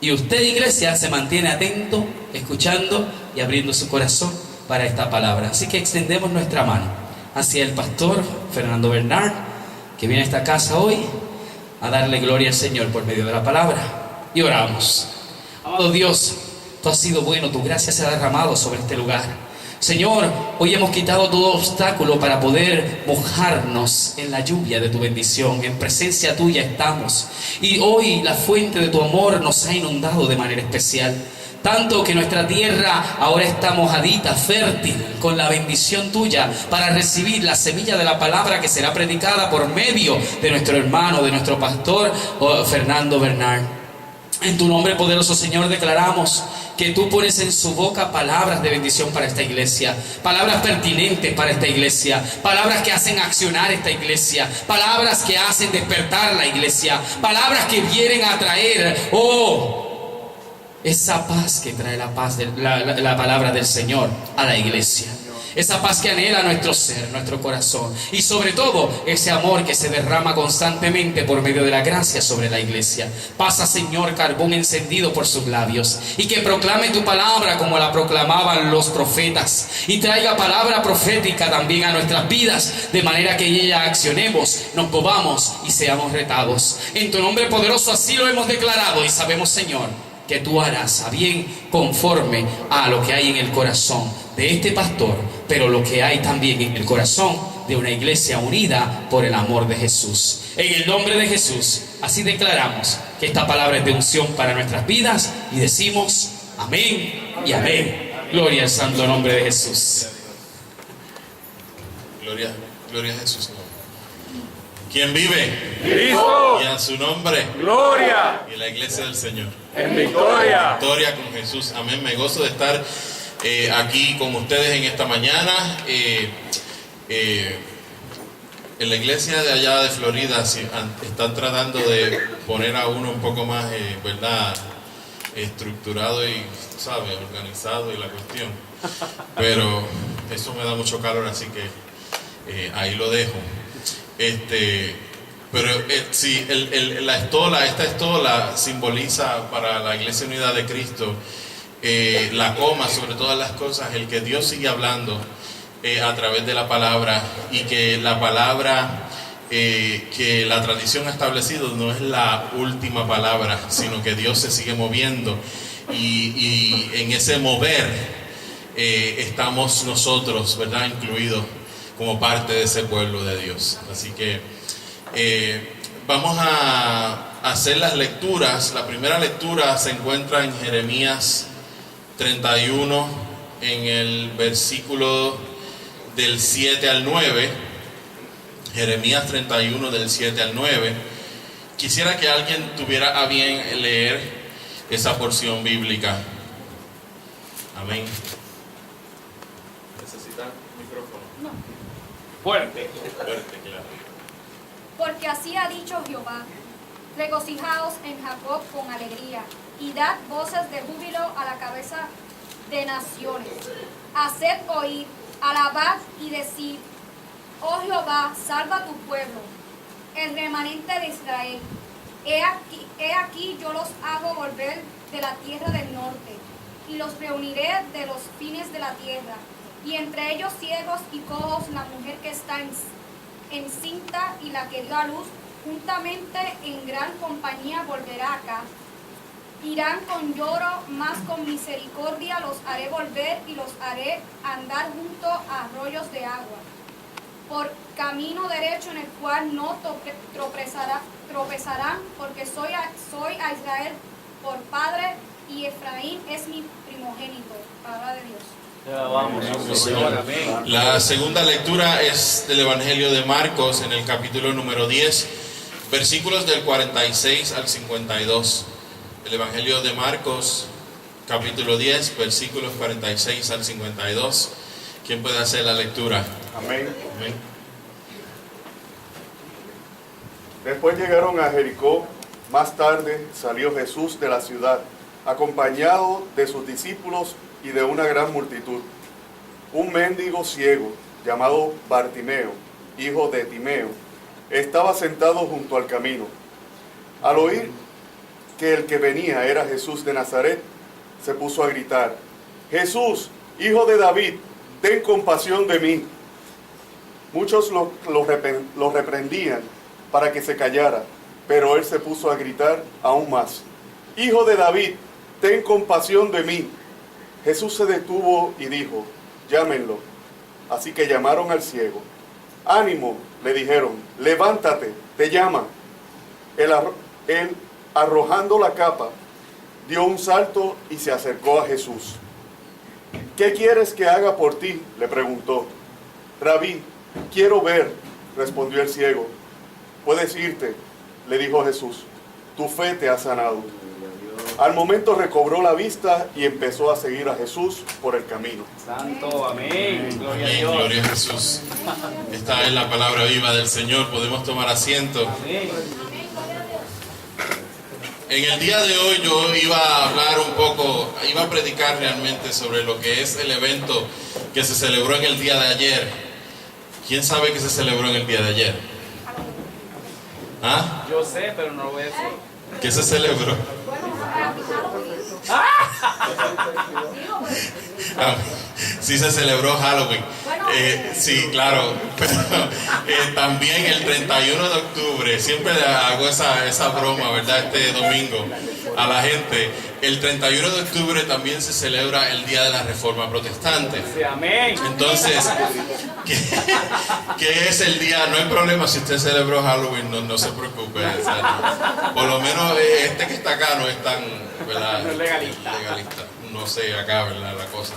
Y usted, iglesia, se mantiene atento, escuchando y abriendo su corazón para esta palabra. Así que extendemos nuestra mano hacia el pastor Fernando Bernard, que viene a esta casa hoy a darle gloria al Señor por medio de la palabra. Y oramos. Amado Dios, tú has sido bueno, tu gracia se ha derramado sobre este lugar. Señor, hoy hemos quitado todo obstáculo para poder mojarnos en la lluvia de tu bendición. En presencia tuya estamos. Y hoy la fuente de tu amor nos ha inundado de manera especial. Tanto que nuestra tierra ahora está mojadita, fértil, con la bendición tuya para recibir la semilla de la palabra que será predicada por medio de nuestro hermano, de nuestro pastor Fernando Bernard. En tu nombre poderoso, Señor, declaramos que tú pones en su boca palabras de bendición para esta iglesia, palabras pertinentes para esta iglesia, palabras que hacen accionar esta iglesia, palabras que hacen despertar la iglesia, palabras que vienen a traer, esa paz que trae la paz de la palabra del Señor a la iglesia. Esa paz que anhela nuestro ser, nuestro corazón. Y sobre todo, ese amor que se derrama constantemente por medio de la gracia sobre la iglesia. Pasa, Señor, carbón encendido por sus labios. Y que proclame tu palabra como la proclamaban los profetas. Y traiga palabra profética también a nuestras vidas. De manera que ella accionemos, nos movamos y seamos retados. En tu nombre poderoso así lo hemos declarado. Y sabemos, Señor, que tú harás a bien conforme a lo que hay en el corazón de este pastor, pero lo que hay también en el corazón de una iglesia unida por el amor de Jesús. En el nombre de Jesús, así declaramos que esta palabra es de unción para nuestras vidas y decimos amén y amén. Gloria al santo nombre de Jesús. Gloria a Jesús. ¿Quién vive? Cristo. Y a su nombre. Gloria. Y la iglesia del Señor. En victoria. Victoria con Jesús. Amén. Me gozo de estar aquí con ustedes en esta mañana. En la iglesia de allá de Florida están tratando de poner a uno un poco más, ¿verdad? Estructurado y, ¿sabe? Organizado y la cuestión. Pero eso me da mucho calor, así que ahí lo dejo. Pero sí, esta estola simboliza para la Iglesia Unida de Cristo la coma sobre todas las cosas, el que Dios sigue hablando a través de la palabra, y que la palabra que la tradición ha establecido no es la última palabra, sino que Dios se sigue moviendo, y en ese mover estamos nosotros, ¿verdad?, incluidos como parte de ese pueblo de Dios. Así que vamos a hacer las lecturas. La primera lectura se encuentra en Jeremías 31, en el versículo del 7 al 9. Jeremías 31 del 7 al 9. Quisiera que alguien tuviera a bien leer esa porción bíblica. Amén. ¿Necesitan micrófono? No. Fuerte, claro. Porque así ha dicho Jehová: regocijaos en Jacob con alegría, y dad voces de júbilo a la cabeza de naciones. Haced oír, alabad y decid: oh Jehová, salva a tu pueblo, el remanente de Israel. He aquí yo los hago volver de la tierra del norte, y los reuniré de los fines de la tierra. Y entre ellos ciegos y cojos, la mujer que está encinta y la que dio a luz, juntamente en gran compañía volverá acá. Irán con lloro, mas con misericordia los haré volver, y los haré andar junto a arroyos de agua, por camino derecho en el cual no tropezarán, porque soy a Israel por padre, y Efraín es mi primogénito. Palabra de Dios. La segunda lectura es del Evangelio de Marcos, en el capítulo número 10, versículos del 46 al 52. El Evangelio de Marcos, capítulo 10, versículos 46 al 52. ¿Quién puede hacer la lectura? Amén. Amén. Después llegaron a Jericó. Más tarde salió Jesús de la ciudad, acompañado de sus discípulos y de una gran multitud. Un mendigo ciego, llamado Bartimeo, hijo de Timeo, estaba sentado junto al camino. Al oír que el que venía era Jesús de Nazaret, se puso a gritar: Jesús, hijo de David, ten compasión de mí. Muchos lo reprendían para que se callara, pero él se puso a gritar aún más: Hijo de David, ten compasión de mí. Jesús se detuvo y dijo: llámenlo. Así que llamaron al ciego. Ánimo, le dijeron, levántate, te llama. Él, arrojando la capa, dio un salto y se acercó a Jesús. ¿Qué quieres que haga por ti?, le preguntó. Rabí, quiero ver, respondió el ciego. Puedes irte, le dijo Jesús, tu fe te ha sanado. Al momento recobró la vista y empezó a seguir a Jesús por el camino. Santo, amén. Gloria a Amén, Dios. gloria a Jesús. Esta es la palabra viva del Señor. Podemos tomar asiento. Amén. En el día de hoy yo iba a hablar un poco, iba a predicar realmente sobre lo que es el evento que se celebró en el día de ayer. ¿Quién sabe qué se celebró en el día de ayer? ¿Ah? Yo sé, pero no lo voy a decir. ¿Qué se celebró? Sí se celebró Halloween. Sí, claro. Pero, también el 31 de octubre, siempre le hago esa broma, ¿verdad? Este domingo a la gente. El 31 de octubre también se celebra el Día de la Reforma Protestante. Sí, amén. Entonces, ¿qué es el día? No hay problema si usted celebró Halloween, no se preocupe. O sea, por lo menos este que está acá no es tan, ¿verdad? No es legalista. No sé acá, ¿verdad? La cosa.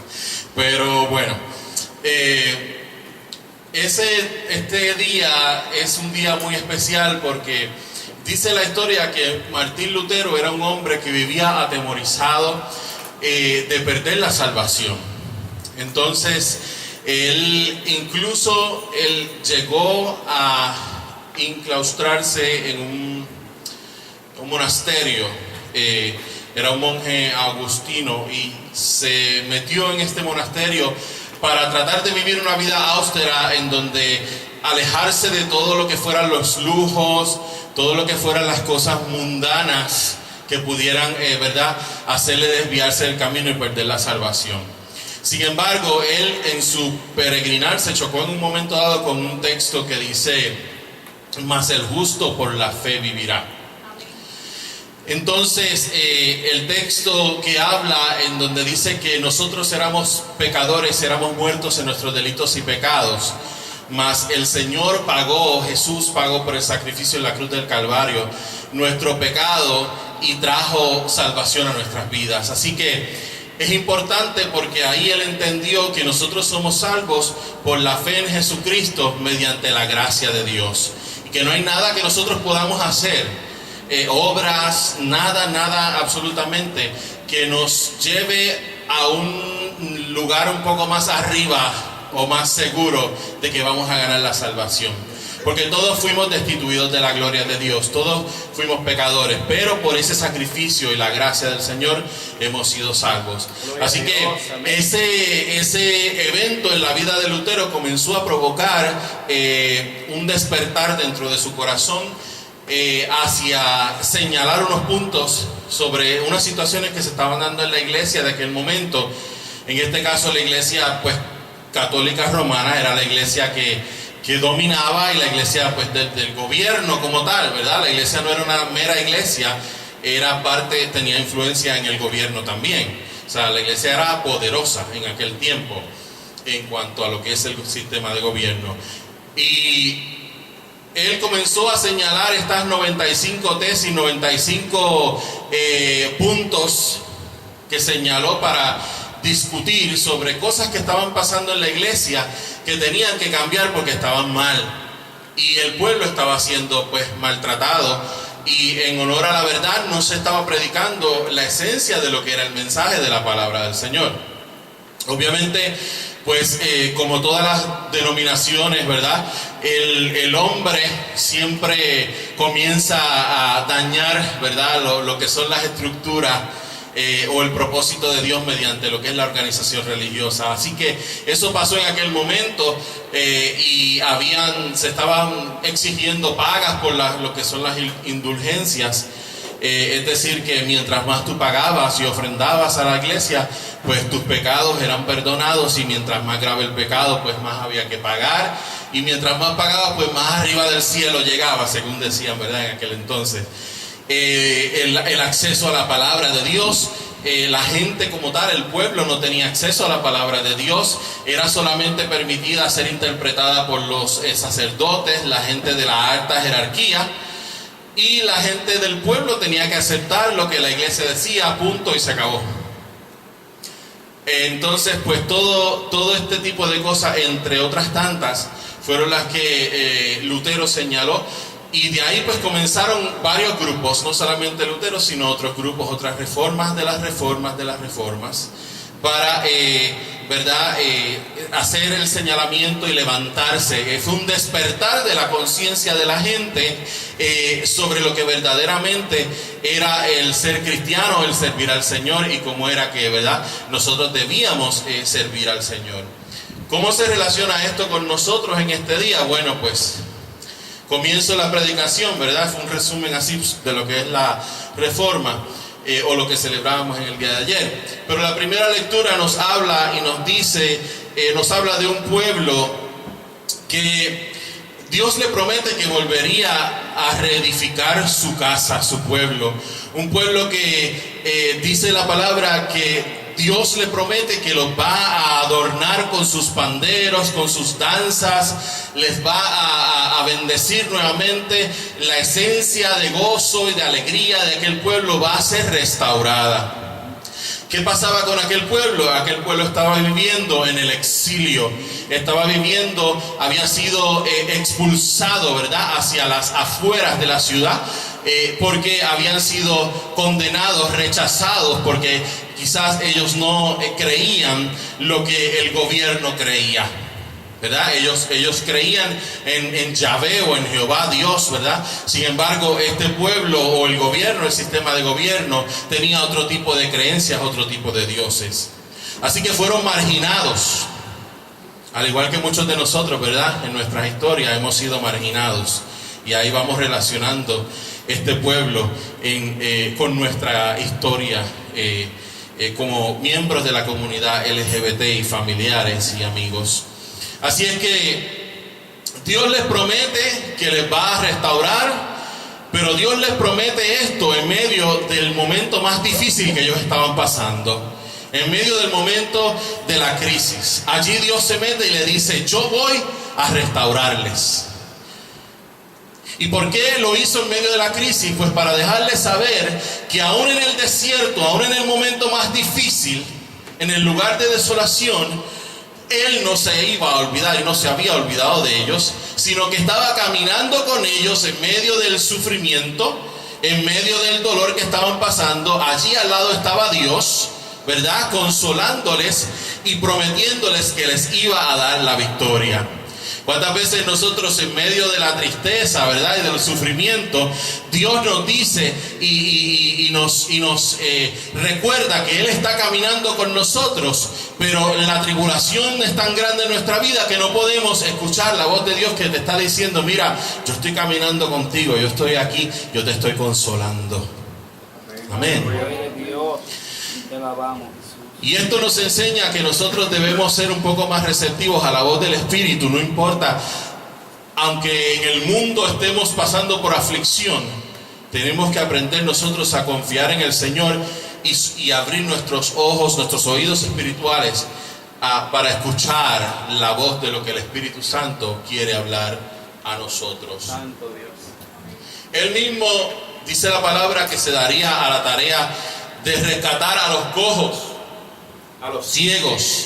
Pero bueno, este día es un día muy especial porque dice la historia que Martín Lutero era un hombre que vivía atemorizado de perder la salvación. Entonces, él llegó a inclaustrarse en un monasterio. Era un monje agustino y se metió en este monasterio para tratar de vivir una vida austera en donde alejarse de todo lo que fueran los lujos, todo lo que fueran las cosas mundanas que pudieran, ¿verdad?, hacerle desviarse del camino y perder la salvación. Sin embargo, él en su peregrinar se chocó en un momento dado con un texto que dice: mas el justo por la fe vivirá. Entonces, el texto que habla en donde dice que nosotros éramos pecadores, éramos muertos en nuestros delitos y pecados, mas el Señor pagó, Jesús pagó por el sacrificio en la cruz del Calvario nuestro pecado y trajo salvación a nuestras vidas. Así que es importante porque ahí él entendió que nosotros somos salvos por la fe en Jesucristo mediante la gracia de Dios, y que no hay nada que nosotros podamos hacer, obras, nada absolutamente que nos lleve a un lugar un poco más arriba o más seguro de que vamos a ganar la salvación. Porque todos fuimos destituidos de la gloria de Dios, todos fuimos pecadores, pero por ese sacrificio y la gracia del Señor hemos sido salvos. Así que ese evento en la vida de Lutero comenzó a provocar un despertar dentro de su corazón hacia señalar unos puntos sobre unas situaciones que se estaban dando en la iglesia de aquel momento. En este caso la iglesia pues católica romana era la iglesia que dominaba, y la iglesia pues del gobierno como tal, ¿verdad? La iglesia no era una mera iglesia, tenía influencia en el gobierno también. O sea, la iglesia era poderosa en aquel tiempo en cuanto a lo que es el sistema de gobierno. Y él comenzó a señalar estas 95 tesis, 95 puntos que señaló para discutir sobre cosas que estaban pasando en la iglesia que tenían que cambiar porque estaban mal, y el pueblo estaba siendo pues maltratado, y en honor a la verdad no se estaba predicando la esencia de lo que era el mensaje de la palabra del Señor. Obviamente pues como todas las denominaciones, ¿verdad?, el hombre siempre comienza a dañar, ¿verdad?, lo que son las estructuras o el propósito de Dios mediante lo que es la organización religiosa. Así que eso pasó en aquel momento, y se estaban exigiendo pagas por lo que son las indulgencias, Es decir, que mientras más tú pagabas y ofrendabas a la iglesia, pues tus pecados eran perdonados, y mientras más grave el pecado, pues más había que pagar, y mientras más pagabas, pues más arriba del cielo llegaba, según decían, ¿verdad?, en aquel entonces. El acceso a la palabra de Dios, la gente como tal, el pueblo no tenía acceso a la palabra de Dios, era solamente permitida ser interpretada por los sacerdotes, la gente de la alta jerarquía, y la gente del pueblo tenía que aceptar lo que la iglesia decía, punto, y se acabó. Entonces, pues todo este tipo de cosas, entre otras tantas, fueron las que Lutero señaló. Y de ahí pues comenzaron varios grupos, no solamente Lutero, sino otros grupos, otras reformas de las reformas, para hacer el señalamiento y levantarse. Fue un despertar de la conciencia de la gente sobre lo que verdaderamente era el ser cristiano, el servir al Señor, y cómo era que, ¿verdad?, nosotros debíamos servir al Señor. ¿Cómo se relaciona esto con nosotros en este día? Bueno, pues comienzo la predicación, ¿verdad? Fue un resumen así de lo que es la reforma, o lo que celebrábamos en el día de ayer. Pero la primera lectura nos habla y nos dice, nos habla de un pueblo que Dios le promete que volvería a reedificar su casa, su pueblo. Un pueblo que dice la palabra que Dios le promete que los va a adornar con sus panderos, con sus danzas, les va a bendecir nuevamente. La esencia de gozo y de alegría de aquel pueblo va a ser restaurada. ¿Qué pasaba con aquel pueblo? Aquel pueblo estaba viviendo en el exilio, había sido expulsado, ¿verdad?, hacia las afueras de la ciudad, porque habían sido condenados, rechazados, porque quizás ellos no creían lo que el gobierno creía, ¿verdad? Ellos creían en Yahvé o en Jehová Dios, ¿verdad? Sin embargo, este pueblo o el gobierno, el sistema de gobierno, tenía otro tipo de creencias, otro tipo de dioses. Así que fueron marginados, al igual que muchos de nosotros, ¿verdad? En nuestras historias hemos sido marginados, y ahí vamos relacionando este pueblo con nuestra historia como miembros de la comunidad LGBT y familiares y amigos. Así es que Dios les promete que les va a restaurar, pero Dios les promete esto en medio del momento más difícil que ellos estaban pasando, en medio del momento de la crisis. Allí Dios se mete y le dice: yo voy a restaurarles. ¿Y por qué lo hizo en medio de la crisis? Pues para dejarles saber que aún en el desierto, aún en el momento más difícil, en el lugar de desolación, Él no se iba a olvidar y no se había olvidado de ellos, sino que estaba caminando con ellos en medio del sufrimiento, en medio del dolor que estaban pasando. Allí al lado estaba Dios, ¿verdad?, consolándoles y prometiéndoles que les iba a dar la victoria. ¿Cuántas veces nosotros en medio de la tristeza, ¿verdad?, y del sufrimiento, Dios nos dice y nos recuerda que Él está caminando con nosotros, pero la tribulación es tan grande en nuestra vida que no podemos escuchar la voz de Dios que te está diciendo: mira, yo estoy caminando contigo, yo estoy aquí, yo te estoy consolando. Amén. Te alabamos. Y esto nos enseña que nosotros debemos ser un poco más receptivos a la voz del Espíritu. No importa, aunque en el mundo estemos pasando por aflicción, tenemos que aprender nosotros a confiar en el Señor y abrir nuestros ojos, nuestros oídos espirituales para escuchar la voz de lo que el Espíritu Santo quiere hablar a nosotros. Santo Dios. Él mismo dice la palabra que se daría a la tarea de rescatar a los cojos, a los ciegos,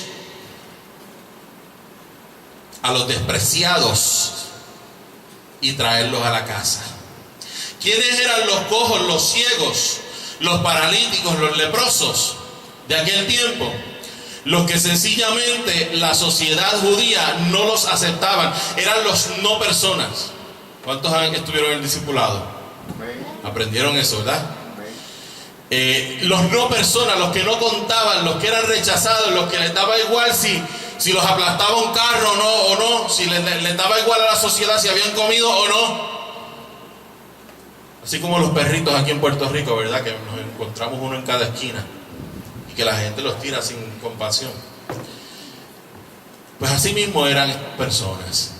a los despreciados, y traerlos a la casa. ¿Quiénes eran los cojos, los ciegos, los paralíticos, los leprosos de aquel tiempo? Los que sencillamente la sociedad judía no los aceptaban. Eran los no personas. ¿Cuántos estuvieron en el discipulado? Aprendieron eso, ¿verdad? Los no personas, los que no contaban, los que eran rechazados, los que les daba igual si los aplastaba un carro o no, si les daba igual a la sociedad si habían comido o no. Así como los perritos aquí en Puerto Rico, ¿verdad? Que nos encontramos uno en cada esquina y que la gente los tira sin compasión. Pues así mismo eran personas.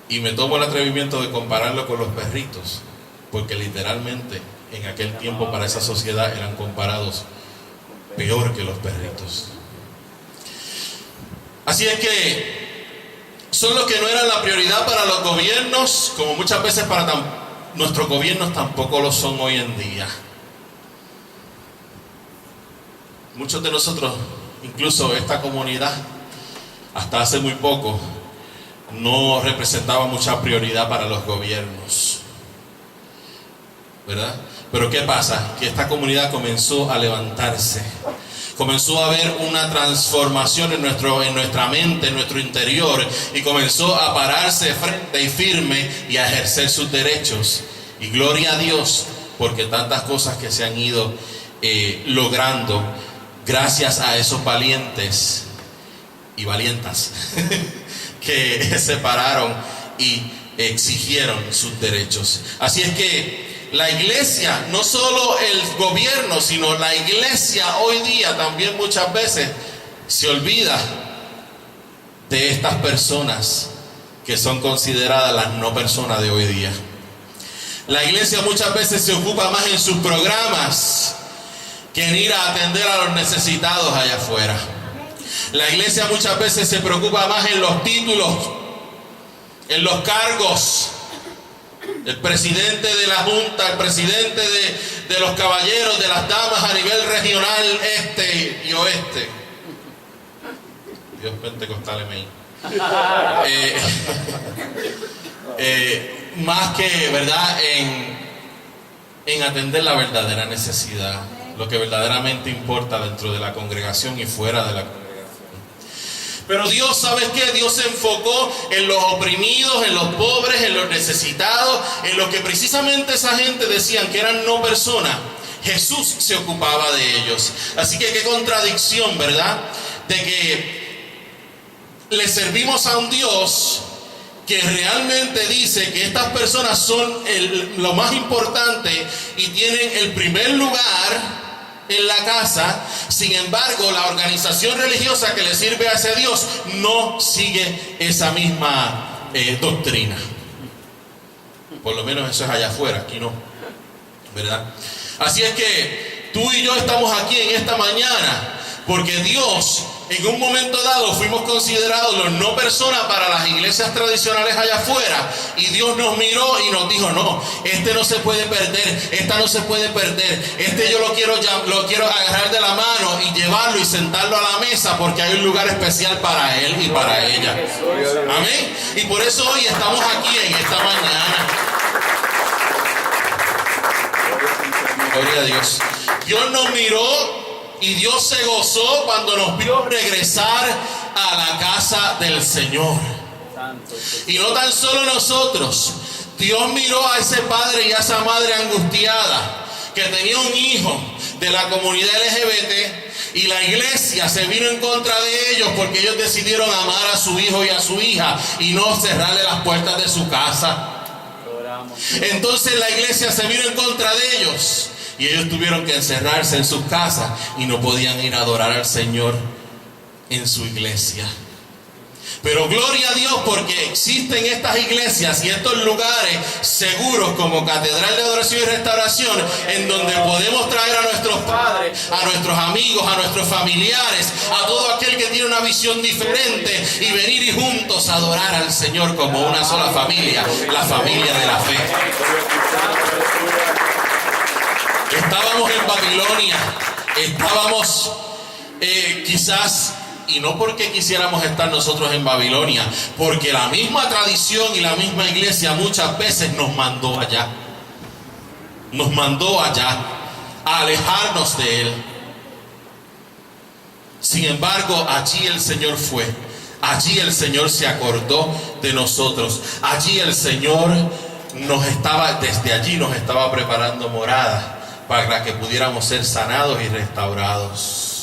Y me tomo el atrevimiento de compararlo con los perritos, porque literalmente en aquel tiempo para esa sociedad eran comparados peor que los perritos. Así es que son los que no eran la prioridad para los gobiernos, como muchas veces para nuestros gobiernos tampoco lo son hoy en día. Muchos de nosotros, incluso esta comunidad, hasta hace muy poco, no representaba mucha prioridad para los gobiernos, ¿verdad? Pero ¿qué pasa? Que esta comunidad comenzó a levantarse. Comenzó a haber una transformación en nuestra mente, en nuestro interior, y comenzó a pararse frente y firme y a ejercer sus derechos. Y gloria a Dios, porque tantas cosas que se han ido logrando gracias a esos valientes y valientas que se pararon y exigieron sus derechos. Así es que la iglesia, no solo el gobierno, sino la iglesia hoy día también muchas veces se olvida de estas personas que son consideradas las no personas de hoy día. La iglesia muchas veces se ocupa más en sus programas que en ir a atender a los necesitados allá afuera. La iglesia muchas veces se preocupa más en los títulos, en los cargos. El presidente de la Junta, el presidente de los caballeros, de las damas a nivel regional, este y oeste. Dios pentecostal amén. Más que, ¿verdad?, en atender la verdadera necesidad, lo que verdaderamente importa dentro de la congregación y fuera de la congregación. Pero Dios, ¿sabes qué? Dios se enfocó en los oprimidos, en los pobres, en los necesitados, en lo que precisamente esa gente decían que eran no personas. Jesús se ocupaba de ellos. Así que qué contradicción, ¿verdad? De que le servimos a un Dios que realmente dice que estas personas son lo más importante y tienen el primer lugar en la casa. Sin embargo, la organización religiosa que le sirve a ese Dios no sigue esa misma doctrina. Por lo menos eso es allá afuera, aquí no, ¿verdad? Así es que tú y yo estamos aquí en esta mañana porque Dios, en un momento dado, fuimos considerados los no personas para las iglesias tradicionales allá afuera, y Dios nos miró y nos dijo: no, este no se puede perder, esta no se puede perder, este yo lo quiero agarrar de la mano y llevarlo y sentarlo a la mesa, porque hay un lugar especial para él y para ella. Amén. Y por eso hoy estamos aquí en esta mañana. Gloria a Dios. Dios nos miró y Dios se gozó cuando nos vio regresar a la casa del Señor. Y no tan solo nosotros. Dios miró a ese padre y a esa madre angustiada que tenía un hijo de la comunidad LGBT, y la iglesia se vino en contra de ellos porque ellos decidieron amar a su hijo y a su hija y no cerrarle las puertas de su casa. Entonces la iglesia se vino en contra de ellos y ellos tuvieron que encerrarse en sus casas y no podían ir a adorar al Señor en su iglesia. Pero gloria a Dios, porque existen estas iglesias y estos lugares seguros como Catedral de Adoración y Restauración, en donde podemos traer a nuestros padres, a nuestros amigos, a nuestros familiares, a todo aquel que tiene una visión diferente, y venir y juntos adorar al Señor como una sola familia, la familia de la fe. Estábamos en Babilonia, estábamos quizás, y no porque quisiéramos estar nosotros en Babilonia, porque la misma tradición y la misma iglesia muchas veces nos mandó allá. Nos mandó allá a alejarnos de Él. Sin embargo, allí el Señor fue. Allí el Señor se acordó de nosotros. Allí el Señor desde allí nos estaba preparando morada para que pudiéramos ser sanados y restaurados.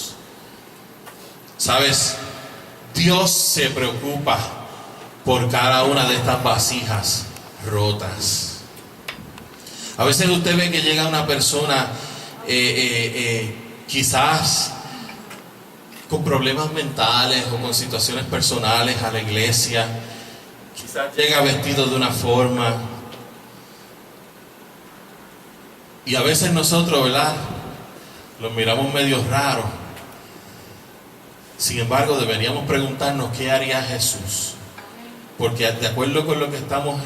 ¿Sabes? Dios se preocupa por cada una de estas vasijas rotas. A veces usted ve que llega una persona quizás con problemas mentales o con situaciones personales a la iglesia. Quizás llega vestido de una forma. Y a veces nosotros, ¿verdad?, los miramos medio raros. Sin embargo, deberíamos preguntarnos qué haría Jesús. Porque de acuerdo con lo que estamos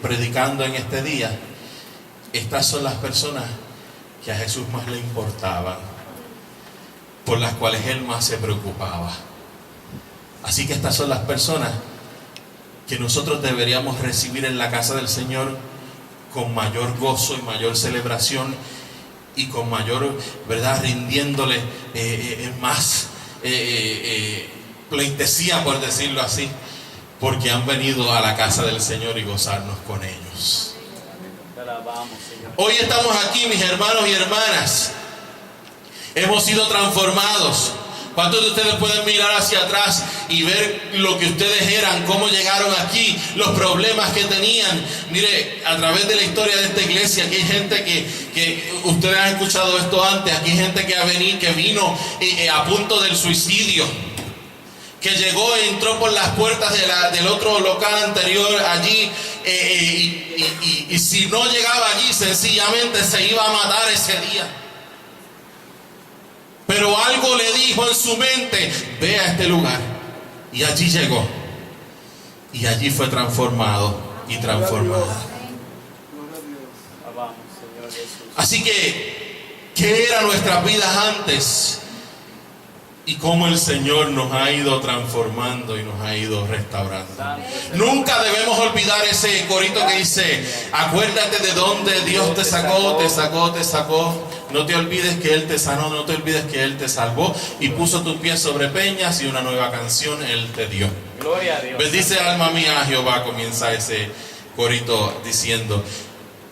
predicando en este día, estas son las personas que a Jesús más le importaban, por las cuales Él más se preocupaba. Así que estas son las personas que nosotros deberíamos recibir en la casa del Señor con mayor gozo y mayor celebración y con mayor, ¿verdad?, rindiéndole más pleitesía, por decirlo así, porque han venido a la casa del Señor y gozarnos con ellos. Hoy estamos aquí, mis hermanos y hermanas. Hemos sido transformados. ¿Cuántos de ustedes pueden mirar hacia atrás y ver lo que ustedes eran, cómo llegaron aquí, los problemas que tenían? Mire, a través de la historia de esta iglesia, aquí hay gente que ustedes han escuchado esto antes. Aquí hay gente que vino a punto del suicidio, que llegó e entró por las puertas del otro local anterior allí, y si no llegaba allí, sencillamente se iba a matar ese día. Pero algo le dijo en su mente: ve a este lugar. Y allí llegó. Y allí fue transformado y transformada. Así que, ¿qué eran nuestras vidas antes? Y cómo el Señor nos ha ido transformando y nos ha ido restaurando. Nunca debemos olvidar ese corito que dice: acuérdate de dónde Dios te sacó, te sacó, te sacó. No te olvides que Él te sanó, no te olvides que Él te salvó y puso tus pies sobre peñas, y una nueva canción Él te dio. Gloria a Dios. Bendice alma mía a Jehová, comienza ese corito diciendo.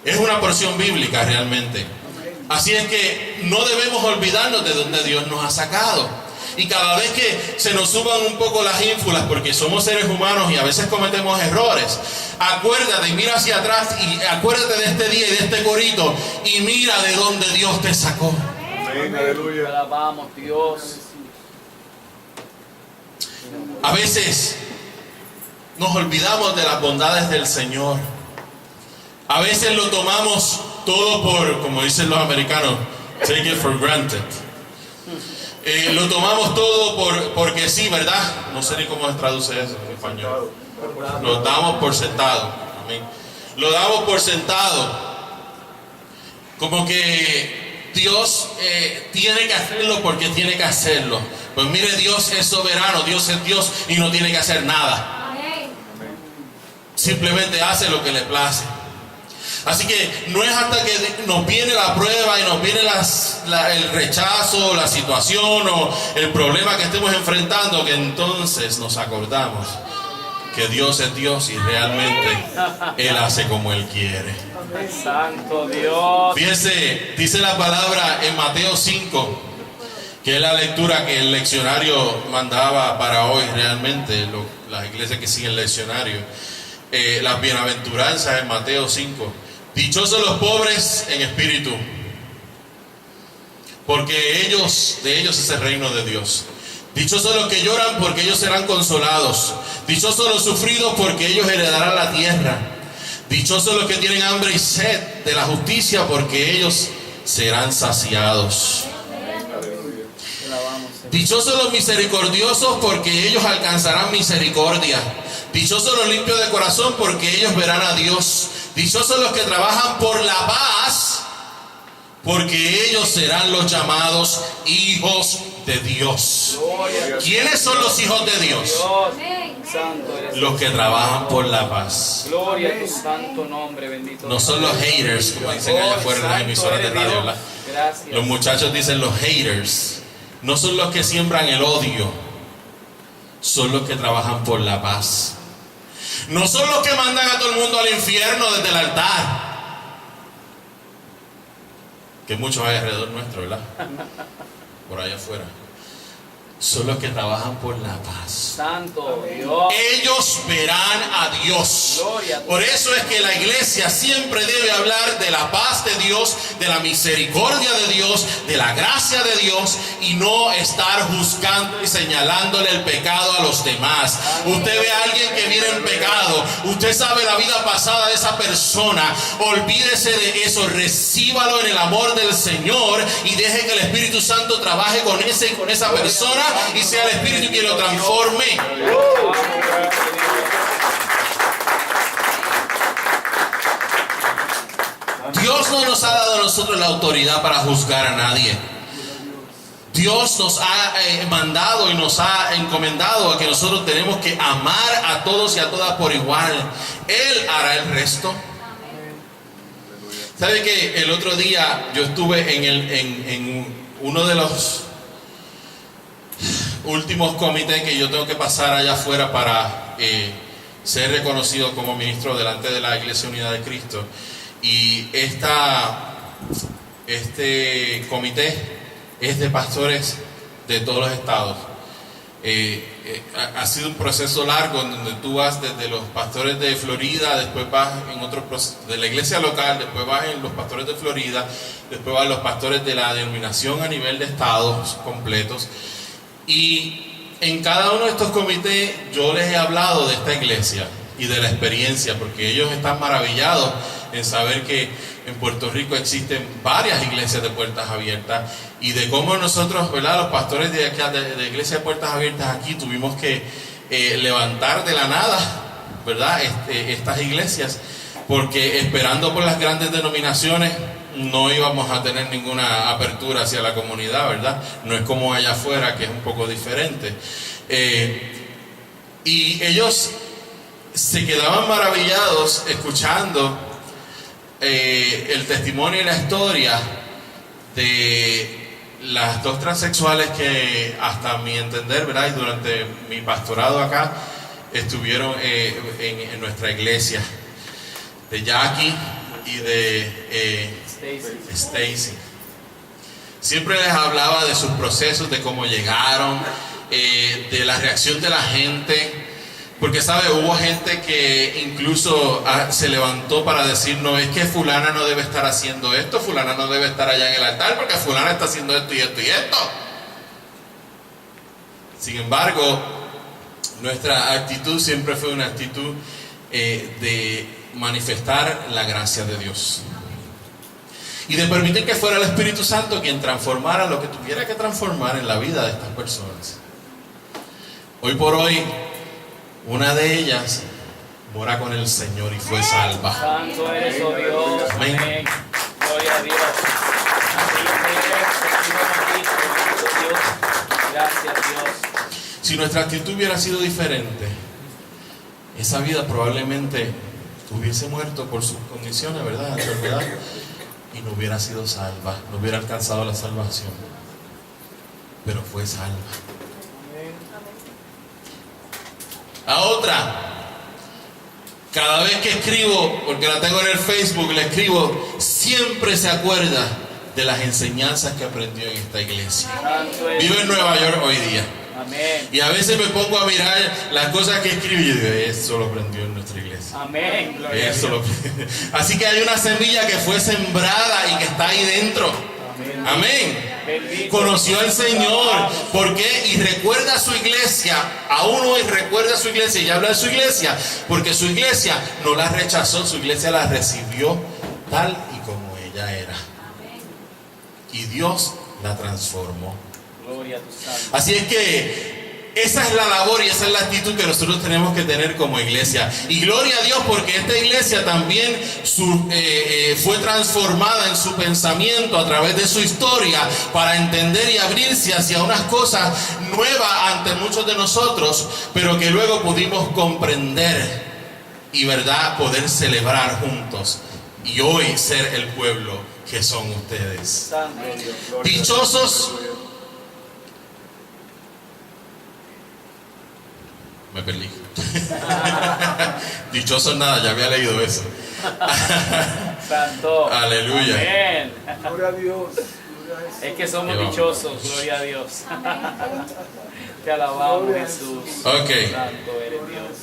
Es una porción bíblica realmente. Así es que no debemos olvidarnos de dónde Dios nos ha sacado. Y cada vez que se nos suban un poco las ínfulas, porque somos seres humanos y a veces cometemos errores, acuérdate y mira hacia atrás y acuérdate de este día y de este corito y mira de dónde Dios te sacó. Amén, aleluya. Alabamos, Dios. A veces nos olvidamos de las bondades del Señor. A veces lo tomamos todo por, como dicen los americanos, take it for granted. Lo tomamos todo porque sí, ¿verdad? No sé ni cómo se traduce eso en español. Lo damos por sentado. Amén. Lo damos por sentado. Como que Dios tiene que hacerlo porque tiene que hacerlo. Pues mire, Dios es soberano, Dios es Dios y no tiene que hacer nada. Simplemente hace lo que le place. Así que no es hasta que nos viene la prueba y nos viene el rechazo, la situación o el problema que estemos enfrentando, que entonces nos acordamos que Dios es Dios y realmente Él hace como Él quiere. Santo Dios. Fíjense, dice la palabra en Mateo 5, que es la lectura que el leccionario mandaba para hoy realmente, las iglesias que siguen el leccionario. Las bienaventuranzas en Mateo 5. Dichosos los pobres en espíritu, porque de ellos es el reino de Dios. Dichosos los que lloran, porque ellos serán consolados. Dichosos los sufridos, porque ellos heredarán la tierra. Dichosos los que tienen hambre y sed de la justicia, porque ellos serán saciados. Dichosos los misericordiosos, porque ellos alcanzarán misericordia. Dichosos los limpios de corazón, porque ellos verán a Dios. Dichosos los que trabajan por la paz, porque ellos serán los llamados hijos de Dios. ¿Quiénes son los hijos de Dios? Los que trabajan por la paz. Gloria a tu santo nombre, bendito. No son los haters, como dicen allá afuera en las emisoras de radio, ¿verdad? Gracias. Los muchachos dicen los haters. No son los que siembran el odio, son los que trabajan por la paz. No son los que mandan a todo el mundo al infierno desde el altar, que muchos hay alrededor nuestro, ¿verdad? Por allá afuera. son los que trabajan por la paz. Santo Dios. Ellos verán a Dios. Gloria a tu Por eso es que la iglesia siempre debe hablar de la paz de Dios, de la misericordia de Dios, de la gracia de Dios, y no estar juzgando y señalándole el pecado a los demás. Usted ve a alguien que viene en pecado, usted sabe la vida pasada de esa persona, olvídese de eso, recíbalo en el amor del Señor y deje que el Espíritu Santo trabaje con esa persona y sea el Espíritu quien lo transforme. Dios no nos ha dado a nosotros la autoridad para juzgar a nadie. Dios nos ha mandado y nos ha encomendado a que nosotros tenemos que amar a todos y a todas por igual. Él hará el resto. ¿Sabe que el otro día yo estuve en uno de los últimos comités que yo tengo que pasar allá afuera para ser reconocido como ministro delante de la Iglesia Unida de Cristo? Y este comité es de pastores de todos los estados. Ha sido un proceso largo en donde tú vas desde los pastores de Florida, después vas en otro proceso de la iglesia local, después vas en los pastores de Florida, después vas en los pastores de la denominación a nivel de estados completos. Y en cada uno de estos comités yo les he hablado de esta iglesia y de la experiencia, porque ellos están maravillados en saber que en Puerto Rico existen varias iglesias de puertas abiertas y de cómo nosotros, ¿verdad?, los pastores de iglesia de puertas abiertas aquí tuvimos que levantar de la nada, ¿verdad?, estas iglesias, porque esperando por las grandes denominaciones no íbamos a tener ninguna apertura hacia la comunidad, ¿verdad? No es como allá afuera, que es un poco diferente. Y ellos se quedaban maravillados escuchando el testimonio y la historia de las dos transexuales que, hasta mi entender, ¿verdad?, y durante mi pastorado acá, estuvieron en nuestra iglesia, de Jackie y de Stacy. Siempre les hablaba de sus procesos, de cómo llegaron, de la reacción de la gente. Porque, ¿sabe? Hubo gente que incluso se levantó para decir, no, es que fulana no debe estar haciendo esto, fulana no debe estar allá en el altar, porque fulana está haciendo esto y esto y esto. Sin embargo, nuestra actitud siempre fue una actitud de manifestar la gracia de Dios. Y de permitir que fuera el Espíritu Santo quien transformara lo que tuviera que transformar en la vida de estas personas. Hoy por hoy, una de ellas mora con el Señor y fue salva. Santo eres, oh Dios. Amén. Amén. Gloria a Dios. Gracias, Dios. Si nuestra actitud hubiera sido diferente, esa vida probablemente hubiese muerto por sus condiciones, ¿verdad?, de enfermedad, y no hubiera sido salva, no hubiera alcanzado la salvación. Pero fue salva. A otra, cada vez que escribo, porque la tengo en el Facebook, le escribo, siempre se acuerda de las enseñanzas que aprendió en esta iglesia. Vive en Nueva York hoy día. Amén. Y a veces me pongo a mirar las cosas que escribe y digo, eso lo aprendió en nuestra iglesia. Amén. Gloria a Dios. Así que hay una semilla que fue sembrada y que está ahí dentro. Amén. Amén. Bendito. Conoció al Señor. ¿Por qué? Y recuerda a su iglesia. Aún hoy recuerda a su iglesia y habla de su iglesia. Porque su iglesia no la rechazó, su iglesia la recibió tal y como ella era. Y Dios la transformó. Gloria a tu santo. Así es que esa es la labor y esa es la actitud que nosotros tenemos que tener como iglesia. Y gloria a Dios, porque esta iglesia también fue transformada en su pensamiento a través de su historia para entender y abrirse hacia unas cosas nuevas ante muchos de nosotros, pero que luego pudimos comprender y, ¿verdad?, poder celebrar juntos y hoy ser el pueblo que son ustedes. Santo Dios. Dichosos. Me perdí. Dichosos nada, ya había leído eso. Santo. Aleluya. Amén. Gloria a Dios. Es que somos Y vamos. dichosos. Gloria a Dios. Te alabamos, Jesús. Ok. Santo eres Dios.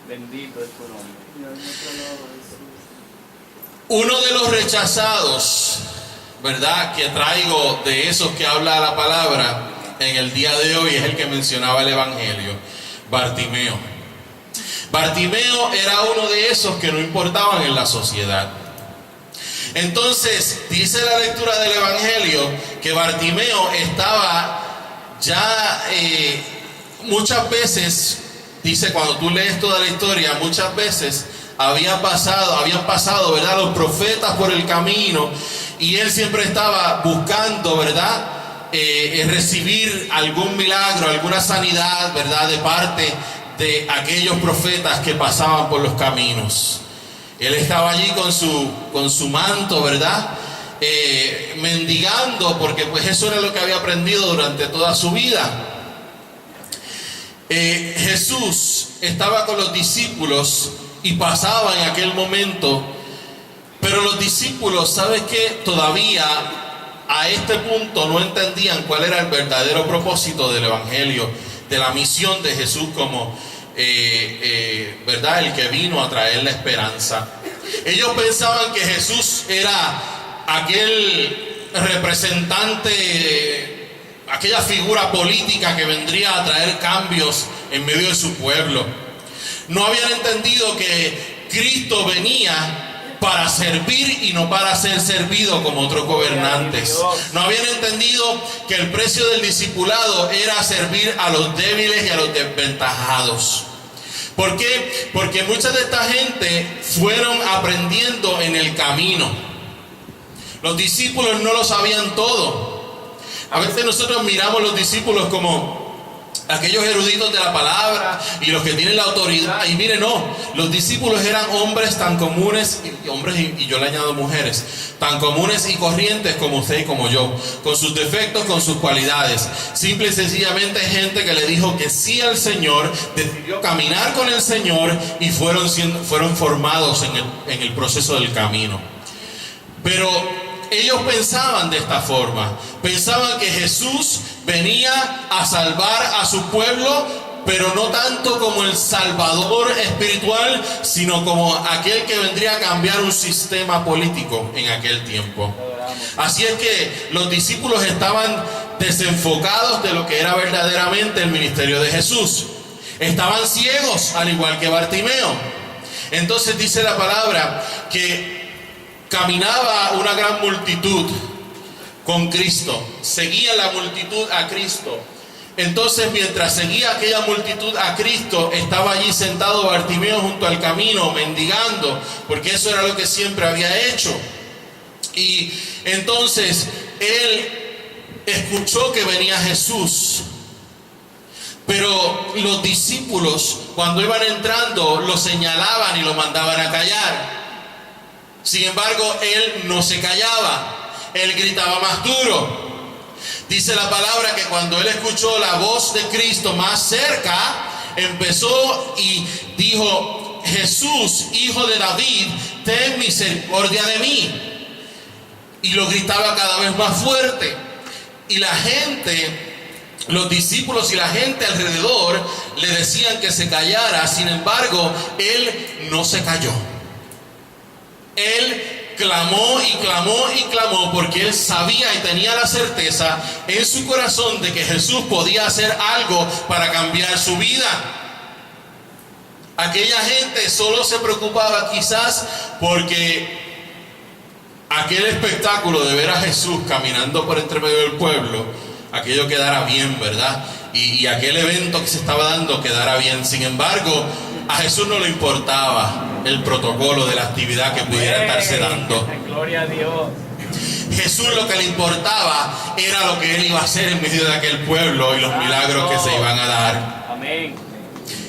Bendito es tu nombre. Uno de los rechazados, ¿verdad?, que traigo de esos que habla la palabra en el día de hoy es el que mencionaba el Evangelio, Bartimeo. Bartimeo era uno de esos que no importaban en la sociedad. Entonces, dice la lectura del Evangelio que Bartimeo estaba ya muchas veces, dice, cuando tú lees toda la historia, muchas veces habían pasado, ¿verdad?, los profetas por el camino, y él siempre estaba buscando, ¿verdad?, recibir algún milagro, alguna sanidad, ¿verdad?, de parte de aquellos profetas que pasaban por los caminos. Él estaba allí con su manto, ¿verdad?, mendigando, porque pues eso era lo que había aprendido durante toda su vida. Jesús estaba con los discípulos y pasaba en aquel momento, pero los discípulos, ¿sabes qué?, todavía a este punto no entendían cuál era el verdadero propósito del Evangelio, de la misión de Jesús como ¿verdad?, el que vino a traer la esperanza. Ellos pensaban que Jesús era aquel representante, aquella figura política que vendría a traer cambios en medio de su pueblo. No habían entendido que Cristo venía para servir y no para ser servido como otros gobernantes. No habían entendido que el precio del discipulado era servir a los débiles y a los desventajados. ¿Por qué? Porque mucha de esta gente fueron aprendiendo en el camino. Los discípulos no lo sabían todo. A veces nosotros miramos a los discípulos como aquellos eruditos de la palabra y los que tienen la autoridad, y miren, no, los discípulos eran hombres tan comunes, y yo le añado mujeres, tan comunes y corrientes como usted y como yo, con sus defectos, con sus cualidades, simple y sencillamente gente que le dijo que sí al Señor, decidió caminar con el Señor y fueron formados en el proceso del camino. Pero ellos pensaban de esta forma, pensaban que Jesús venía a salvar a su pueblo, pero no tanto como el salvador espiritual, sino como aquel que vendría a cambiar un sistema político en aquel tiempo. Así es que los discípulos estaban desenfocados de lo que era verdaderamente el ministerio de Jesús. Estaban ciegos, al igual que Bartimeo. Entonces dice la palabra que caminaba una gran multitud con Cristo, seguía la multitud a Cristo. Entonces, mientras seguía aquella multitud a Cristo, estaba allí sentado Bartimeo junto al camino, mendigando, porque eso era lo que siempre había hecho. Y entonces él escuchó que venía Jesús, pero los discípulos, cuando iban entrando, lo señalaban y lo mandaban a callar. Sin embargo, él no se callaba, él gritaba más duro. Dice la palabra que cuando él escuchó la voz de Cristo más cerca, empezó y dijo: Jesús, hijo de David, ten misericordia de mí. Y lo gritaba cada vez más fuerte. Y la gente, los discípulos y la gente alrededor le decían que se callara. Sin embargo, él no se calló. Él clamó y clamó y clamó, porque él sabía y tenía la certeza en su corazón de que Jesús podía hacer algo para cambiar su vida. Aquella gente solo se preocupaba quizás porque aquel espectáculo de ver a Jesús caminando por entre medio del pueblo, aquello quedara bien, ¿verdad? Y aquel evento que se estaba dando quedara bien. Sin embargo, a Jesús no le importaba el protocolo de la actividad que pudiera estarse dando. Gloria a Dios. Jesús lo que le importaba era lo que él iba a hacer en medio de aquel pueblo y los milagros que se iban a dar. Amén.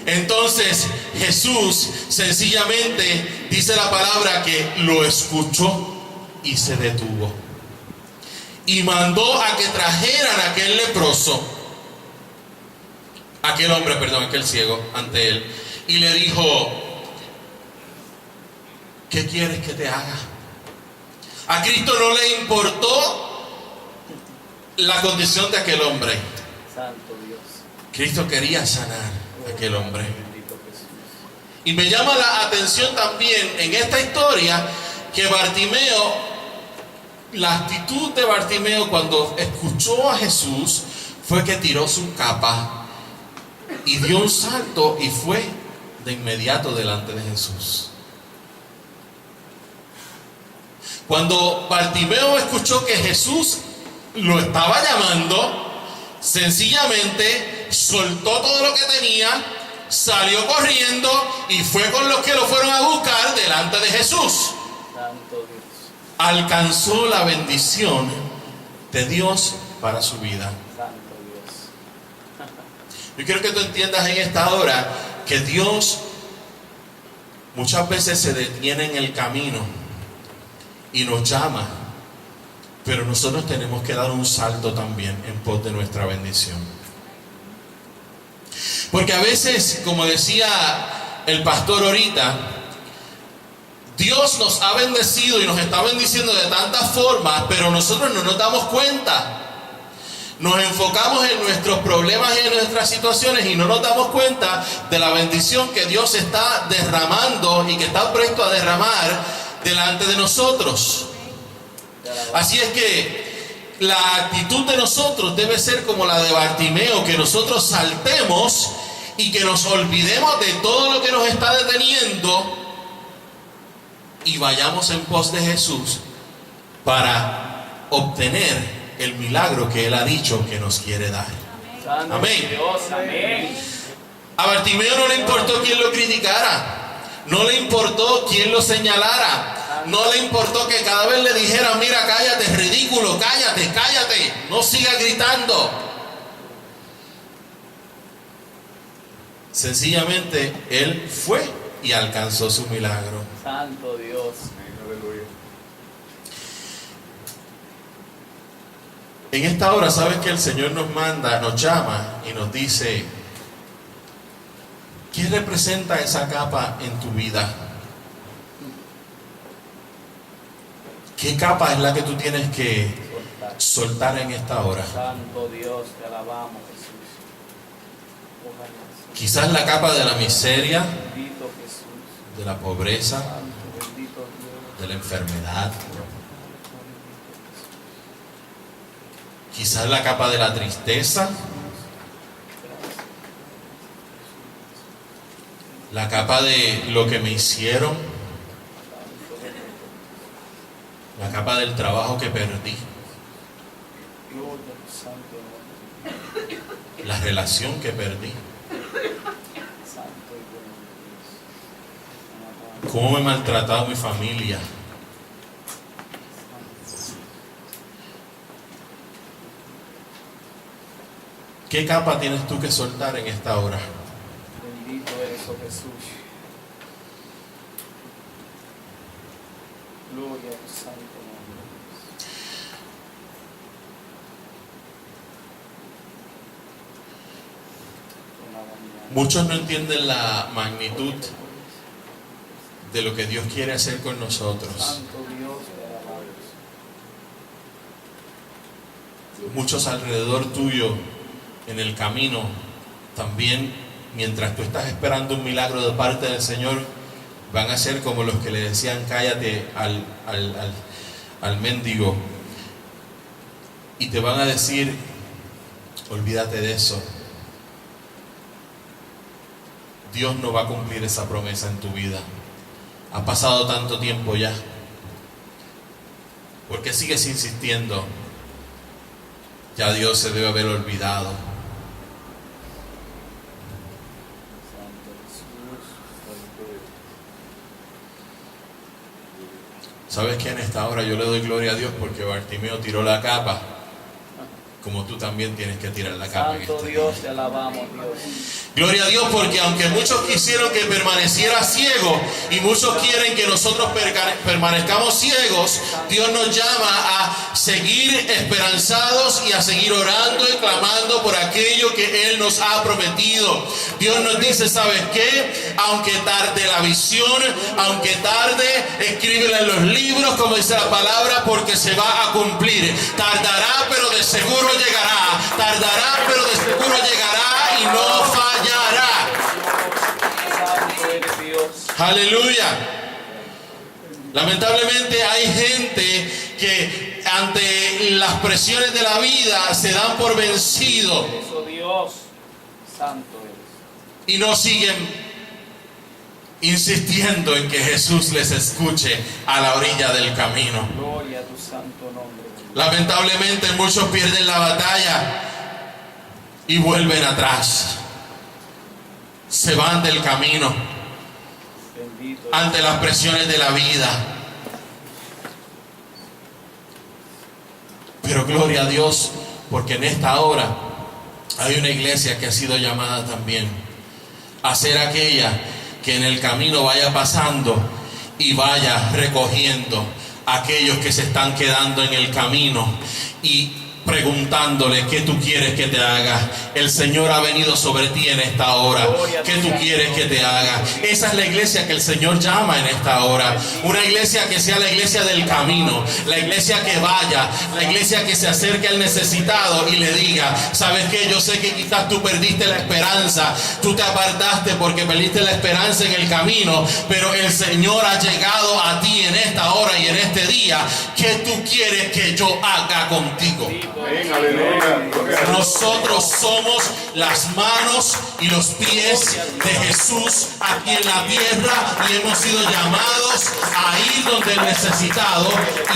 Entonces Jesús sencillamente dice la palabra que lo escuchó y se detuvo. Y mandó a que trajeran a aquel leproso, aquel ciego ante él. Y le dijo: ¿qué quieres que te haga? A Cristo no le importó la condición de aquel hombre. Santo Dios. Cristo quería sanar a aquel hombre. Bendito Jesús. Y me llama la atención también en esta historia que Bartimeo, la actitud de Bartimeo cuando escuchó a Jesús fue que tiró su capa y dio un salto y fue de inmediato delante de Jesús. Cuando Bartimeo escuchó que Jesús lo estaba llamando, sencillamente soltó todo lo que tenía, salió corriendo y fue con los que lo fueron a buscar delante de Jesús. Santo Dios. Alcanzó la bendición de Dios para su vida. Santo Dios. Yo quiero que tú entiendas en esta hora que Dios muchas veces se detiene en el camino y nos llama, pero nosotros tenemos que dar un salto también en pos de nuestra bendición. Porque a veces, como decía el pastor ahorita, Dios nos ha bendecido y nos está bendiciendo de tantas formas, pero nosotros no nos damos cuenta. Nos enfocamos en nuestros problemas y en nuestras situaciones y no nos damos cuenta de la bendición que Dios está derramando y que está presto a derramar delante de nosotros. Así es que la actitud de nosotros debe ser como la de Bartimeo, que nosotros saltemos y que nos olvidemos de todo lo que nos está deteniendo y vayamos en pos de Jesús para obtener el milagro que Él ha dicho que nos quiere dar. Santo Amén. Dios, amén. A Bartimeo no le importó quién lo criticara, no le importó quién lo señalara, no le importó que cada vez le dijera: mira, cállate, ridículo, cállate, cállate, no sigas gritando. Sencillamente él fue y alcanzó su milagro. Santo Dios. Aleluya. En esta hora, ¿sabes que el Señor nos manda, nos llama y nos dice: ¿qué representa esa capa en tu vida? ¿Qué capa es la que tú tienes que soltar en esta hora? Santo Dios, te alabamos, Jesús. Ojalá. Quizás la capa de la miseria, Bendito Jesús. de la pobreza, Santo, bendito Dios. de la enfermedad. Quizás la capa de la tristeza, la capa de lo que me hicieron, la capa del trabajo que perdí, Gloria al santo nombre. la relación que perdí, Santo y bueno Dios. cómo me ha maltratado mi familia. ¿Qué capa tienes tú que soltar en esta hora? Bendito eres, oh Jesús. Gloria a tu santo nombre. Muchos no entienden la magnitud de lo que Dios quiere hacer con nosotros. Santo Dios, te alabamos. Muchos alrededor tuyo en el camino también, mientras tú estás esperando un milagro de parte del Señor, van a ser como los que le decían cállate al mendigo, y te van a decir olvídate de eso. Dios no va a cumplir esa promesa en tu vida. Ha pasado tanto tiempo ya. ¿Por qué sigues insistiendo? Ya Dios se debe haber olvidado. Santo Jesús, ¿Sabes qué? En esta hora yo le doy gloria a Dios porque Bartimeo tiró la capa, como tú también tienes que tirar la capa en Santo este Dios, día. te alabamos, Dios. Gloria a Dios, porque aunque muchos quisieron que permaneciera ciego y muchos quieren que nosotros permanezcamos ciegos, Dios nos llama a seguir esperanzados y a seguir orando y clamando por aquello que Él nos ha prometido. Dios nos dice, ¿sabes qué? Aunque tarde la visión, aunque tarde, escríbela en los libros, como dice la palabra, porque se va a cumplir. Tardará, pero de seguro llegará. Tardará, pero de seguro llegará y no fallará. Santo eres Dios. Aleluya. Lamentablemente hay gente que ante las presiones de la vida se dan por vencidos Eso Dios. Santo eres. y no siguen insistiendo en que Jesús les escuche a la orilla del camino. Gloria a tu santo nombre. Lamentablemente muchos pierden la batalla y vuelven atrás. Se van del camino Bendito. ante las presiones de la vida. Pero gloria a Dios, porque en esta hora hay una iglesia que ha sido llamada también a ser aquella que en el camino vaya pasando y vaya recogiendo a aquellos que se están quedando en el camino y preguntándole qué tú quieres que te haga. El Señor ha venido sobre ti en esta hora. ¿Qué tú quieres que te haga? Esa es la iglesia que el Señor llama en esta hora. Una iglesia que sea la iglesia del camino, la iglesia que vaya, la iglesia que se acerque al necesitado y le diga: ¿sabes qué? Yo sé que quizás tú perdiste la esperanza, tú te apartaste porque perdiste la esperanza en el camino, pero el Señor ha llegado a ti en esta hora y en este día. ¿Qué tú quieres que yo haga contigo? Amén, aleluya. Gloria a Dios. Nosotros somos las manos y los pies de Jesús aquí en la tierra y hemos sido llamados a ir donde el necesitado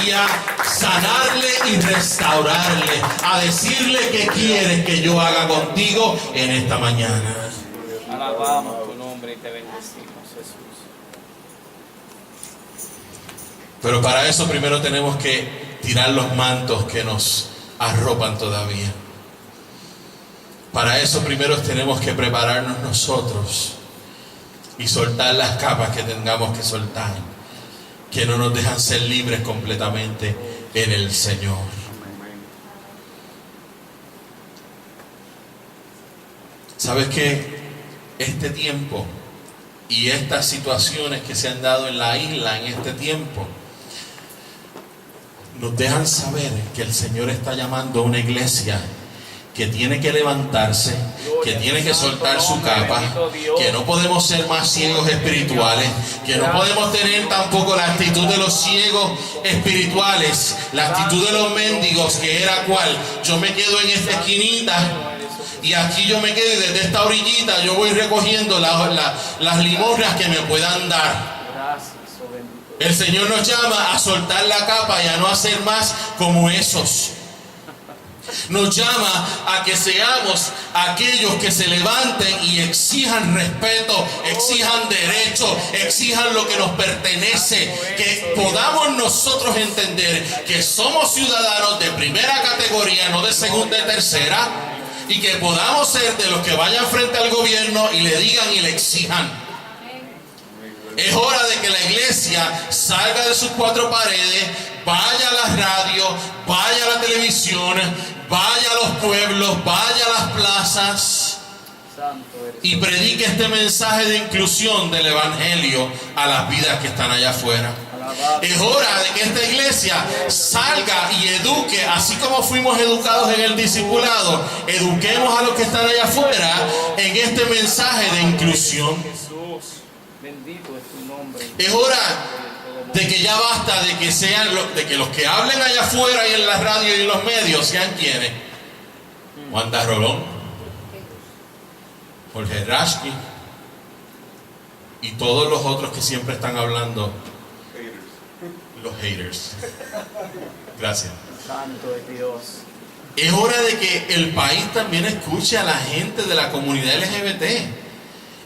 y a sanarle y restaurarle, a decirle qué quieres que yo haga contigo en esta mañana. Alabamos tu nombre y te bendecimos, Jesús. Pero para eso primero tenemos que tirar los mantos que nos arropan todavía. Para eso primero tenemos que prepararnos nosotros y soltar las capas que tengamos que soltar, que no nos dejan ser libres completamente en el Señor. ¿Sabes qué? Este tiempo y estas situaciones que se han dado en la isla en este tiempo nos dejan saber que el Señor está llamando a una iglesia que tiene que levantarse, que tiene que soltar su capa, que no podemos ser más ciegos espirituales, que no podemos tener tampoco la actitud de los ciegos espirituales, la actitud de los mendigos, que era cual: yo me quedo en esta esquinita y aquí yo me quedo y desde esta orillita yo voy recogiendo las limosnas que me puedan dar. Gracias, oh bendito. El Señor nos llama a soltar la capa y a no hacer más como esos. Nos llama a que seamos aquellos que se levanten y exijan respeto, exijan derecho, exijan lo que nos pertenece, que podamos nosotros entender que somos ciudadanos de primera categoría, no de segunda y tercera, y que podamos ser de los que vayan frente al gobierno y le digan y le exijan. Es hora de que la iglesia salga de sus cuatro paredes, vaya a las radios, vaya a la televisión, vaya a los pueblos, vaya a las plazas Santo eres. y predique este mensaje de inclusión del evangelio a las vidas que están allá afuera. Alabado. Es hora de que esta iglesia salga y eduque, así como fuimos educados en el discipulado, eduquemos a los que están allá afuera en este mensaje de inclusión. Jesús, bendito es tu nombre. Es hora de que ya basta de que sean de que los que hablen allá afuera y en la radio y en los medios sean quienes: Wanda Rolón, Jorge Rashki y todos los otros que siempre están hablando, los haters. Gracias. Santo es Dios. Es hora de que el país también escuche a la gente de la comunidad LGBT.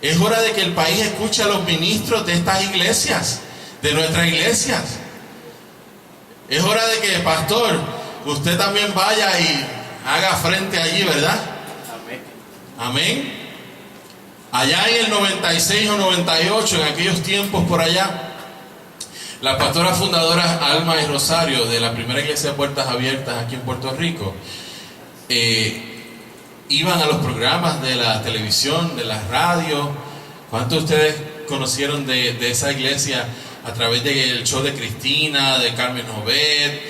Es hora de que el país escuche a los ministros de estas iglesias, de nuestras iglesias. Es hora de que, pastor, usted también vaya y haga frente allí, ¿verdad? Amén. Amén. Allá en el 96 o 98, en aquellos tiempos por allá, las pastoras fundadoras Alma y Rosario de la primera iglesia de Puertas Abiertas aquí en Puerto Rico iban a los programas de la televisión, de la radio. ¿Cuántos de ustedes conocieron de esa iglesia a través del show de Cristina, de Carmen Jovet,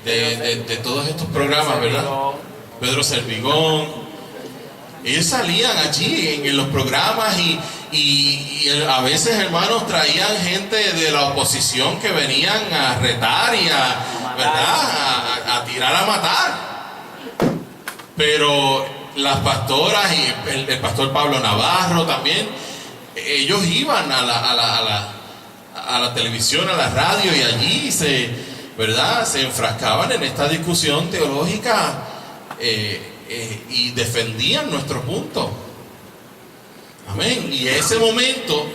de todos estos programas, verdad? Pedro Servigón. Ellos salían allí en los programas y a veces, hermanos, traían gente de la oposición que venían a retar y ¿verdad? A tirar a matar. Pero las pastoras y el pastor Pablo Navarro también, ellos iban a la televisión, a la radio, y allí ¿verdad? Se enfrascaban en esta discusión teológica y defendían nuestro punto. Amén. Y ese momento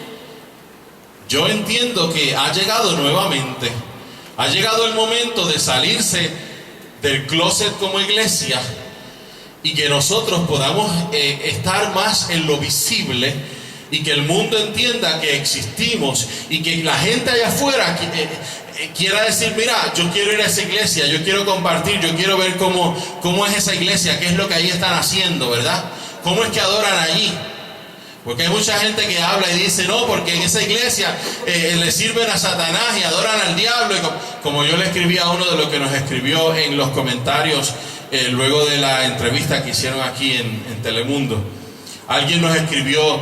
yo entiendo que ha llegado nuevamente. Ha llegado el momento de salirse del closet como iglesia y que nosotros podamos estar más en lo visible, y que el mundo entienda que existimos, y que la gente allá afuera quiera decir: mira, yo quiero ir a esa iglesia, yo quiero compartir, yo quiero ver cómo es esa iglesia, qué es lo que ahí están haciendo, ¿verdad? ¿Cómo es que adoran allí? Porque hay mucha gente que habla y dice: no, porque en esa iglesia le sirven a Satanás y adoran al diablo. Y como yo le escribí a uno de los que nos escribió en los comentarios luego de la entrevista que hicieron aquí en Telemundo, alguien nos escribió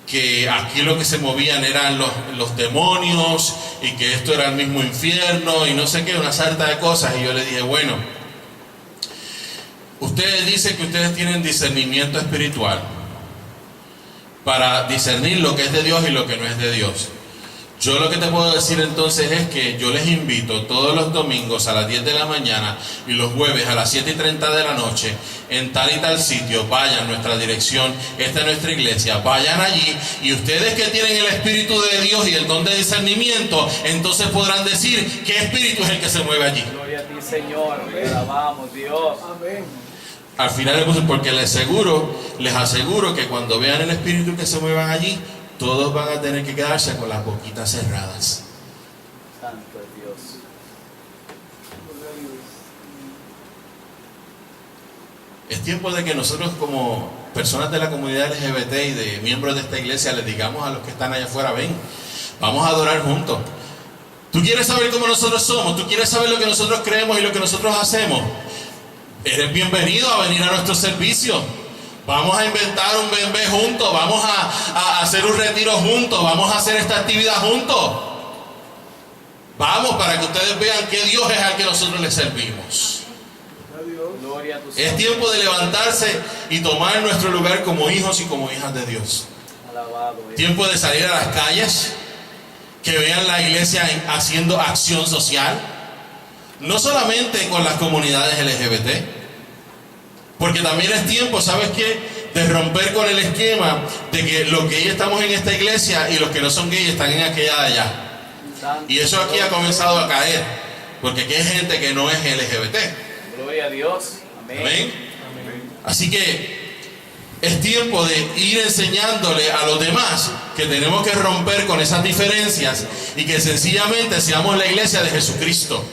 que aquí lo que se movían eran los demonios, y que esto era el mismo infierno y no sé qué, una sarta de cosas. Y yo le dije: bueno, ustedes dicen que ustedes tienen discernimiento espiritual para discernir lo que es de Dios y lo que no es de Dios. Yo lo que te puedo decir entonces es que yo les invito todos los domingos a las 10 de la mañana y los jueves a las 7:30 de la noche en tal y tal sitio. Vayan, nuestra dirección, esta es nuestra iglesia, vayan allí, y ustedes que tienen el Espíritu de Dios y el don de discernimiento, entonces podrán decir qué espíritu es el que se mueve allí. Gloria a ti, Señor, te alabamos, Dios. Amén. Al final, porque les aseguro que cuando vean el espíritu que se muevan allí, todos van a tener que quedarse con las boquitas cerradas. Santo es Dios. Es tiempo de que nosotros, como personas de la comunidad LGBT y de miembros de esta iglesia, les digamos a los que están allá afuera: ven, vamos a adorar juntos. ¿Tú quieres saber cómo nosotros somos? ¿Tú quieres saber lo que nosotros creemos y lo que nosotros hacemos? Eres bienvenido a venir a nuestro servicio. Vamos a inventar un bebé juntos, vamos a hacer un retiro juntos, vamos a hacer esta actividad juntos. Vamos, para que ustedes vean que Dios es al que nosotros le servimos. Gloria a tu Es tiempo de levantarse y tomar nuestro lugar como hijos y como hijas de Dios. alabado. Tiempo de salir a las calles, que vean la iglesia haciendo acción social, no solamente con las comunidades LGBT. Porque también es tiempo, ¿sabes qué?, de romper con el esquema de que los gays estamos en esta iglesia y los que no son gays están en aquella de allá. Santo Y eso aquí ha comenzado a caer, porque aquí hay gente que no es LGBT. Gloria a Dios. Amén. Amén. Así que es tiempo de ir enseñándole a los demás que tenemos que romper con esas diferencias y que sencillamente seamos la iglesia de Jesucristo,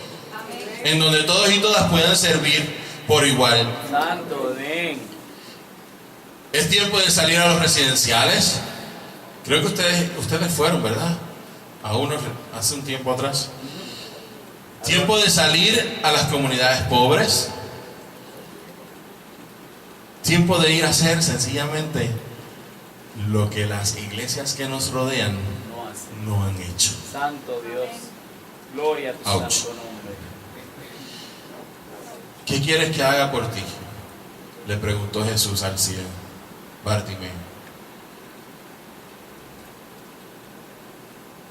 en donde todos y todas puedan servir por igual. Santo, amén. Es tiempo de salir a los residenciales. Creo que ustedes fueron, ¿verdad? A uno hace un tiempo atrás. Tiempo de salir a las comunidades pobres. Tiempo de ir a hacer sencillamente lo que las iglesias que nos rodean No hace. no han hecho. Santo Dios. Gloria a tu Ouch. santo nombre. ¿Qué quieres que haga por ti?, le preguntó Jesús al ciego Bartimeo.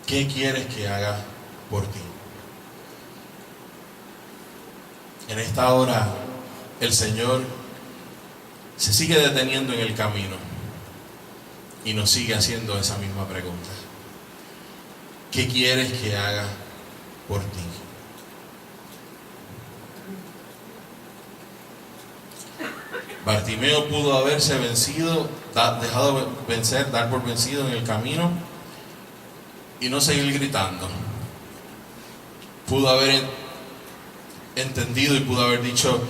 ¿Qué quieres que haga por ti? En esta hora el Señor se sigue deteniendo en el camino y nos sigue haciendo esa misma pregunta. ¿Qué quieres que haga por ti? Bartimeo pudo haberse vencido, dejado vencer, dar por vencido en el camino y no seguir gritando. Pudo haber entendido y pudo haber dicho: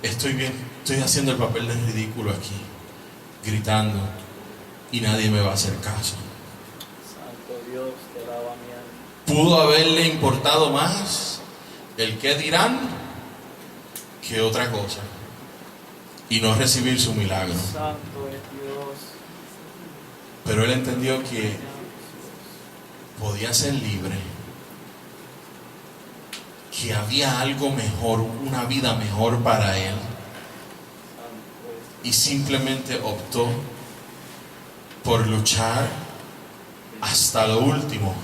estoy bien, estoy haciendo el papel de ridículo aquí, gritando, y nadie me va a hacer caso. Santo Dios, te alaba mi alma. Pudo haberle importado más el qué dirán que otra cosa y no recibir su milagro. Santo es Dios. Pero él entendió que podía ser libre, que había algo mejor, una vida mejor para él, y simplemente optó por luchar hasta lo último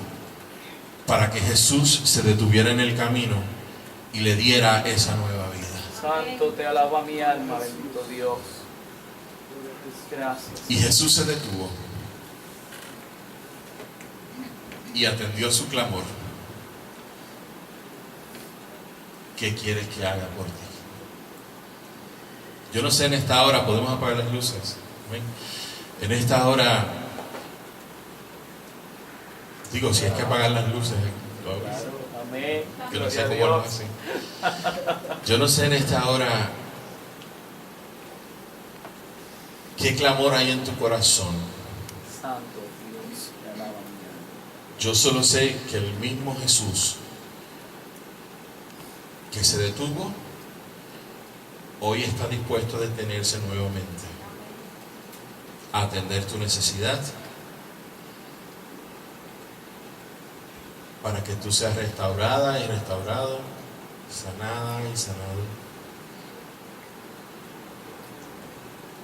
para que Jesús se detuviera en el camino y le diera esa nueva vida. Santo, te alaba mi alma, bendito Dios. Gracias. Y Jesús se detuvo y atendió su clamor. ¿Qué quieres que haga por ti? Yo no sé, en esta hora podemos apagar las luces. ¿Amén? En esta hora, digo, si hay que apagar las luces, Amén. yo no sé Gloria a cómo lo Dios. hacen. Yo no sé en esta hora qué clamor hay en tu corazón. Santo Dios, te alaba mi alma. Yo solo sé que el mismo Jesús que se detuvo, hoy está dispuesto a detenerse nuevamente, a atender tu necesidad, para que tú seas restaurada y restaurado, sanada y sanado,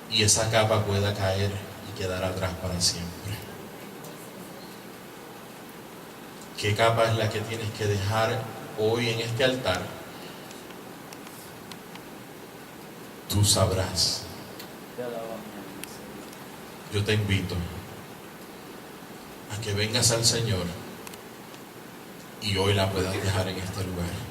y esa capa pueda caer y quedar atrás para siempre. ¿Qué capa es la que tienes que dejar hoy en este altar? Tú sabrás. Te alaba mi alma, Señor. Yo te invito a que vengas al Señor y hoy la puedas dejar en este lugar.